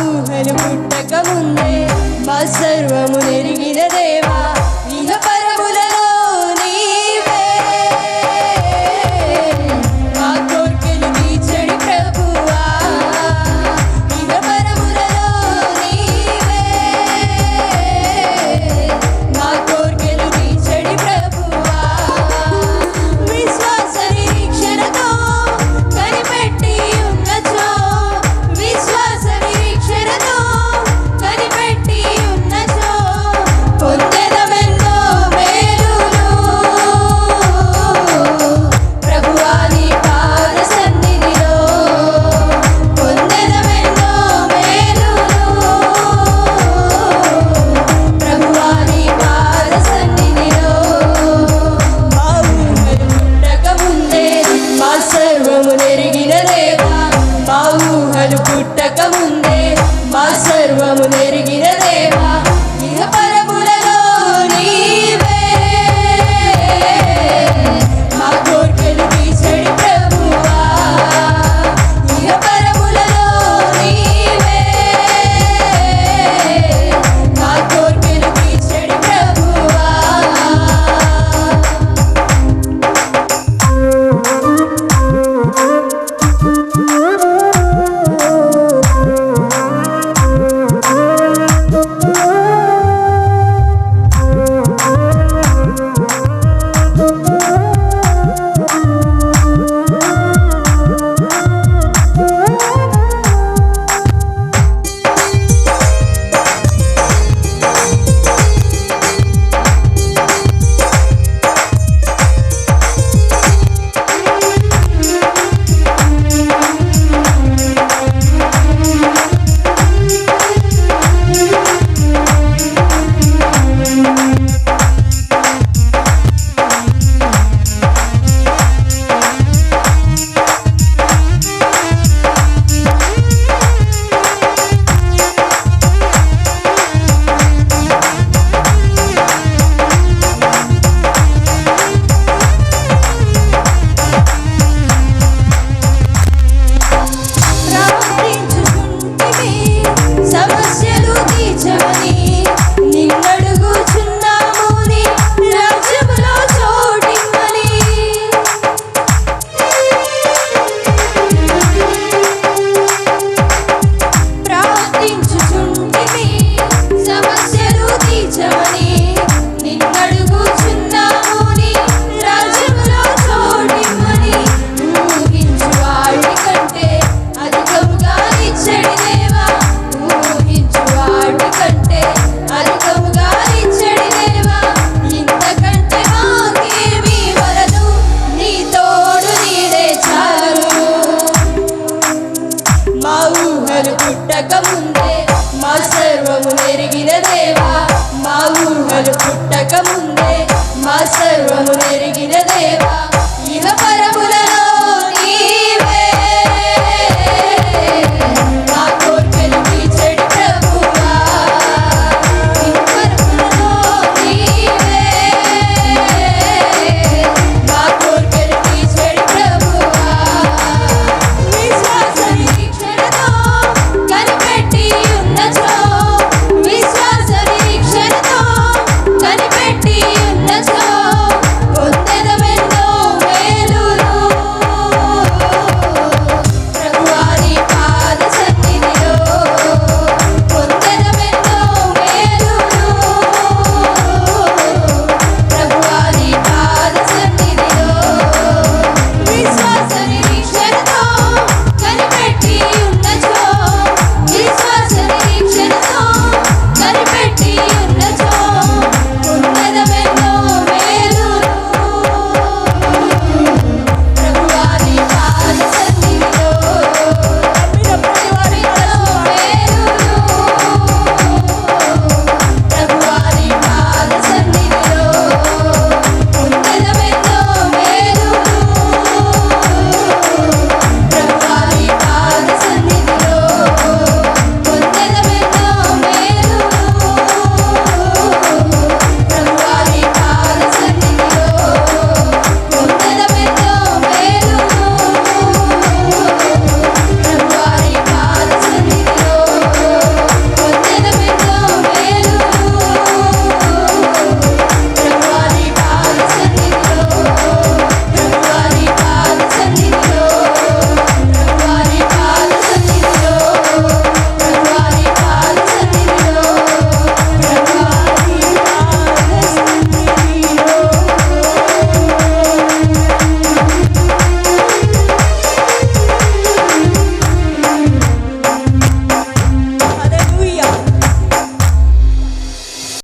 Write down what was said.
ఊహలు పుట్టక ముందే మా సర్వము నెరిగిన దేవా ఇహ పరములలో నీవే మా కోర్కెలు తీర్చడి ప్రభువా ఇహ పరములలో నీవే మా కోర్కెలు తీర్చడి ప్రభువా విశ్వాస నిరీక్షణతో కనిపెట్టి ఉన్నచో విశ్వాస నిరీక్షణతో కనిపెట్టి ఉన్నచో పొందెదమెన్నో మేలులు ప్రభువా నీ పాద సన్నిధిలో పొందెదమెన్నో మేలులు ప్రభువా నీ పాద సన్నిధిలో మా ఊహలు పుట్టక ముందే మా సర్వము నెరిగిన దేవా మా ఊహలు పుట్టక ముందే మా సర్వము నెరిగిన దేవా ఇహ పరములలో నీవే మా కోర్కెలు తీర్చడి ప్రభువా ఇహ పరములలో నీవే మా కోర్కెలు తీర్చడి ప్రభువా ప్రార్థించుకుంటిమి సమస్యలు తీర్చమని నిన్నడుగుచున్నాము నీ రాజ్యములో చోటిమ్మని ప్రార్థించుచుంటిమి సమస్యలు తీర్చమని నిన్నడుగుచున్నాము నీ రాజ్యములో చోటిమ్మని ఊహించు వాటి కంటే అధికముగా ఇచ్చడి దేవా ఊహించు వాటి కంటే అధికముగా ఇచ్చడి దేవా ఇంతకంటే మాకేమీ వలదు నీ తోడు నీడే చాలు మా ఊహలు పుట్టక